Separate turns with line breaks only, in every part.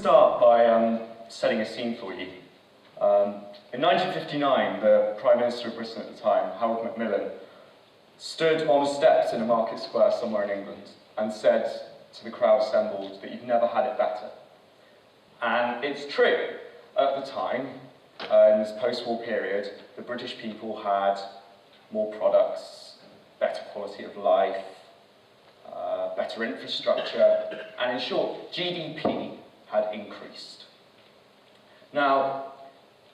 start by setting a scene for you. In 1959, the Prime Minister of Britain at the time, Harold Macmillan, stood on the steps in a market square somewhere in England and said to the crowd assembled that you've never had it better. And it's true. At the time, in this post-war period, the British people had more products, better quality of life, better infrastructure, and in short, GDP had increased. Now,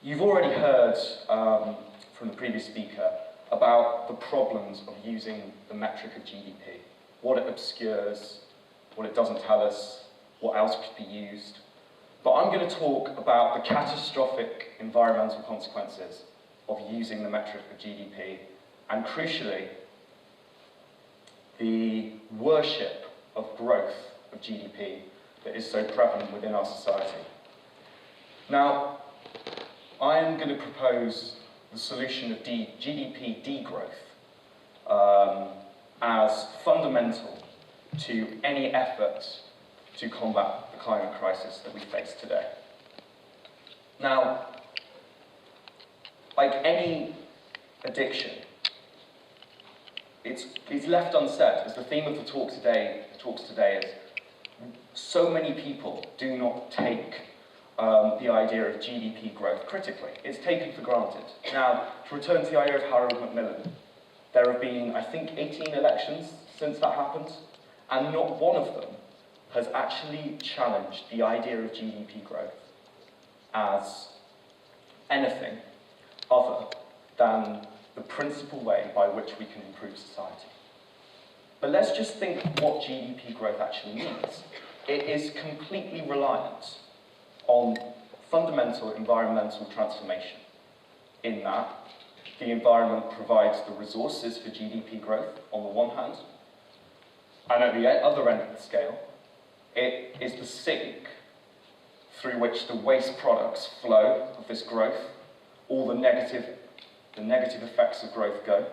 you've already heard from the previous speaker about the problems of using the metric of GDP, what it obscures, what it doesn't tell us, what else could be used. But I'm going to talk about the catastrophic environmental consequences of using the metric of GDP, and crucially, the worship of growth of GDP that is so prevalent within our society. Now, I am going to propose the solution of GDP degrowth as fundamental to any effort to combat the climate crisis that we face today. Now, like any addiction, it's left unsaid, as the theme of the talks today is so many people do not take the idea of GDP growth critically. It's taken for granted. Now, to return to the idea of Harold Macmillan, there have been, I think, 18 elections since that happened, and not one of them has actually challenged the idea of GDP growth as anything other than the principal way by which we can improve society. But let's just think what GDP growth actually means. It is completely reliant on fundamental environmental transformation, in that the environment provides the resources for GDP growth on the one hand, and at the other end of the scale, it is the sink through which the waste products flow of this growth, all the negative effects of growth go.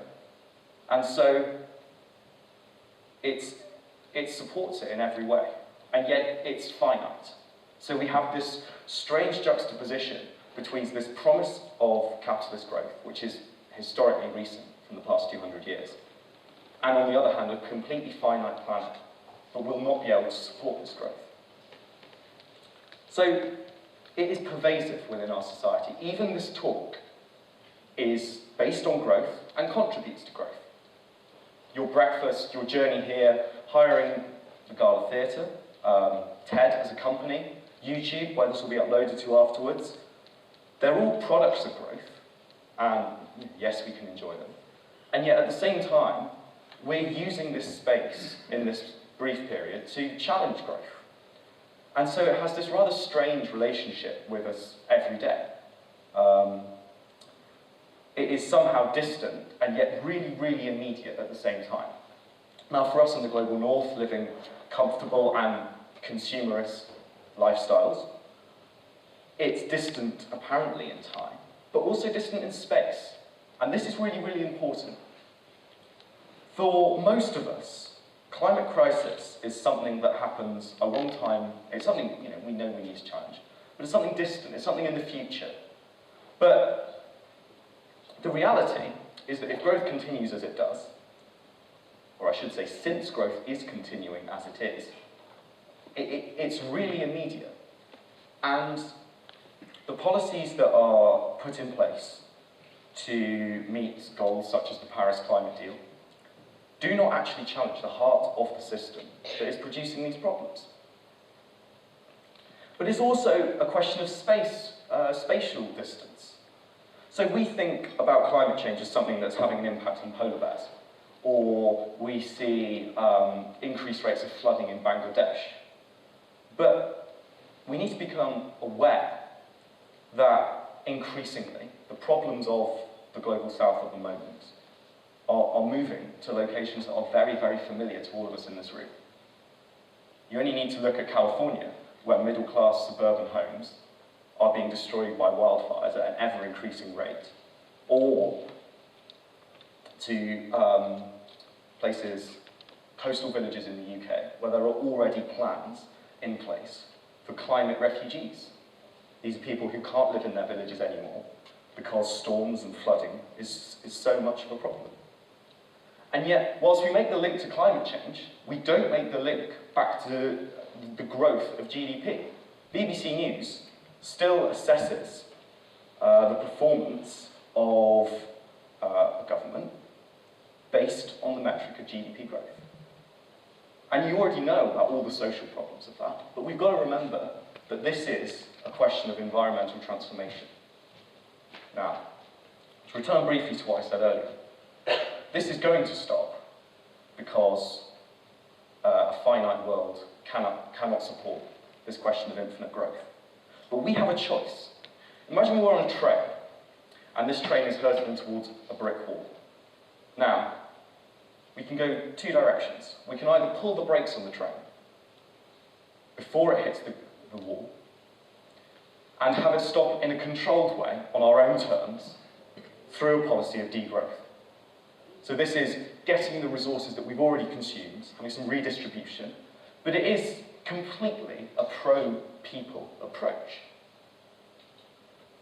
And so it supports it in every way, and yet it's finite. So we have this strange juxtaposition between this promise of capitalist growth, which is historically recent from the past 200 years, and on the other hand, a completely finite planet that will not be able to support this growth. So it is pervasive within our society. Even this talk is based on growth and contributes to growth. Your breakfast, your journey here, hiring the Gala Theatre, TED as a company, YouTube, where this will be uploaded to afterwards, they're all products of growth, and yes, we can enjoy them. And yet at the same time, we're using this space in this brief period to challenge growth. And so it has this rather strange relationship with us every day. It is somehow distant, and yet really, really immediate at the same time. Now, for us in the global north, living comfortable and consumerist lifestyles, it's distant apparently in time, but also distant in space. And this is really, really important. For most of us, climate crisis is something that happens a long time. It's something we know we need to challenge, but it's something distant. It's something in the future. But the reality is that if growth continues as it does, or I should say, since growth is continuing as it is, it's really immediate. And the policies that are put in place to meet goals such as the Paris Climate Deal do not actually challenge the heart of the system that is producing these problems. But it's also a question of spatial distance. So we think about climate change as something that's having an impact on polar bears, or we see increased rates of flooding in Bangladesh. But we need to become aware that increasingly the problems of the global south at the moment are moving to locations that are very, very familiar to all of us in this room. You only need to look at California, where middle-class suburban homes are being destroyed by wildfires at an ever-increasing rate, or to places, coastal villages in the UK, where there are already plans in place for climate refugees. These are people who can't live in their villages anymore because storms and flooding is so much of a problem. And yet, whilst we make the link to climate change, we don't make the link back to the growth of GDP. BBC News still assesses the performance of a government based on the metric of GDP growth. And you already know about all the social problems of that, but we've got to remember that this is a question of environmental transformation. Now, to return briefly to what I said earlier, this is going to stop because a finite world cannot support this question of infinite growth. But we have a choice. Imagine we're on a train, and this train is hurtling towards a brick wall. Now, we can go two directions. We can either pull the brakes on the train before it hits the wall, and have it stop in a controlled way, on our own terms, through a policy of degrowth. So this is getting the resources that we've already consumed, having some redistribution, but it is completely a pro-people approach.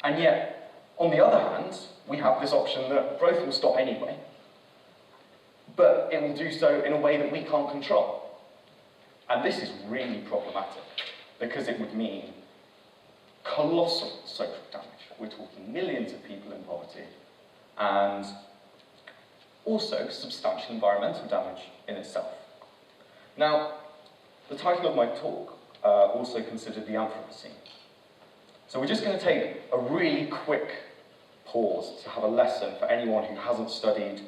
And yet, on the other hand, we have this option that growth will stop anyway, but it will do so in a way that we can't control. And this is really problematic, because it would mean colossal social damage. We're talking millions of people in poverty, and also substantial environmental damage in itself. Now, the title of my talk also considered the Anthropocene. So we're just going to take a really quick pause to have a lesson for anyone who hasn't studied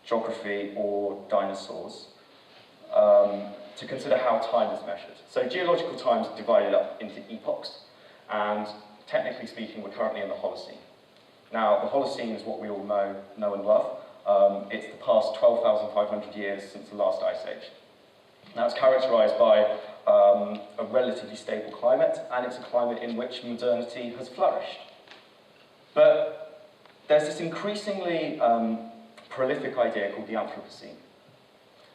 geography or dinosaurs, to consider how time is measured. So geological time is divided up into epochs, and technically speaking, we're currently in the Holocene. Now, the Holocene is what we all know and love. It's the past 12,500 years since the last ice age. Now, it's characterized by a relatively stable climate, and it's a climate in which modernity has flourished. But there's this increasingly prolific idea called the Anthropocene.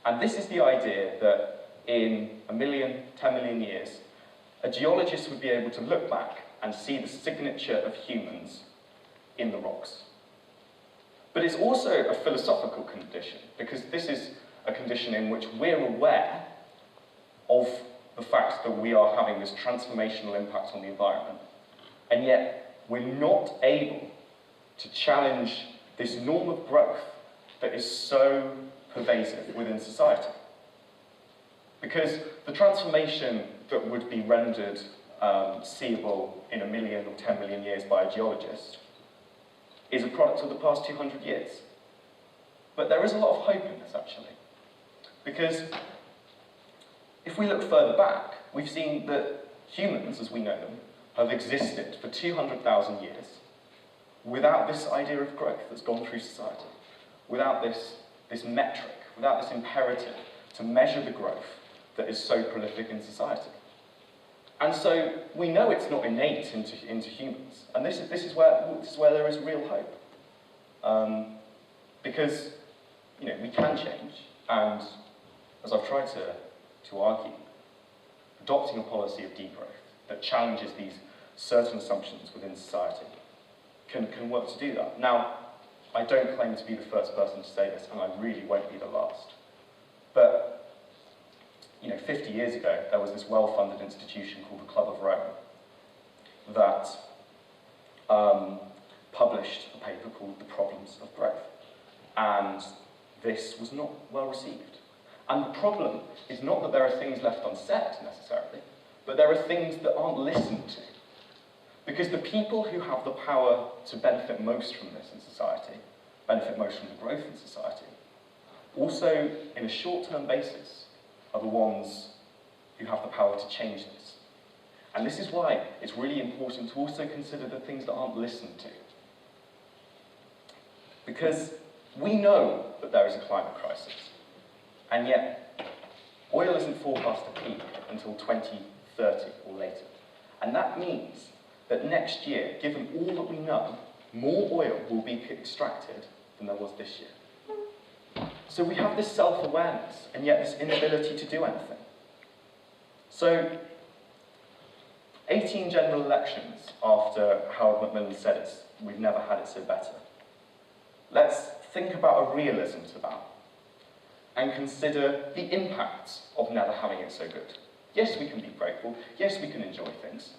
And this is the idea that in 1 million, 10 million years, a geologist would be able to look back and see the signature of humans in the rocks. But it's also a philosophical condition, because this is a condition in which we're aware of the fact that we are having this transformational impact on the environment, and yet we're not able to challenge this norm of growth that is so pervasive within society. Because the transformation that would be rendered seeable in 1 million or 10 million years by a geologist is a product of the past 200 years. But there is a lot of hope in this, actually. Because if we look further back, we've seen that humans, as we know them, have existed for 200,000 years without this idea of growth that's gone through society, without this metric, without this imperative to measure the growth that is so prolific in society. And so we know it's not innate into humans, and this is where there is real hope, because we can change, and as I've tried to argue, adopting a policy of degrowth that challenges these certain assumptions within society can work to do that. Now, I don't claim to be the first person to say this, and I really won't be the last. But 50 years ago, there was this well-funded institution called the Club of Rome that published a paper called The Problems of Growth. And this was not well received. And the problem is not that there are things left unsaid, necessarily, but there are things that aren't listened to. Because the people who have the power to benefit most from this in society, benefit most from the growth in society, also, in a short-term basis, are the ones who have the power to change this. And this is why it's really important to also consider the things that aren't listened to. Because we know that there is a climate crisis, and yet oil isn't forecast to peak until 2030 or later. And that means that next year, given all that we know, more oil will be extracted than there was this year. So we have this self-awareness, and yet this inability to do anything. So 18 general elections after Harold Macmillan said we've never had it so better. Let's think about a realism to that and consider the impacts of never having it so good. Yes, we can be grateful. Yes, we can enjoy things.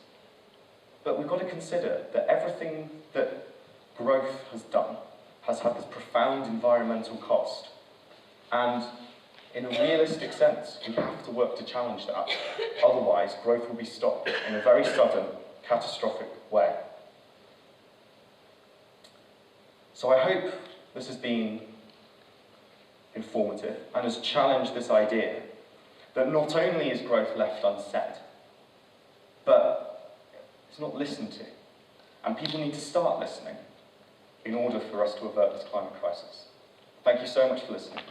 But we've got to consider that everything that growth has done has had this profound environmental cost. And in a realistic sense, we have to work to challenge that. Otherwise, growth will be stopped in a very sudden, catastrophic way. So I hope this has been informative and has challenged this idea that not only is growth left unsaid, but it's not listened to. And people need to start listening in order for us to avert this climate crisis. Thank you so much for listening.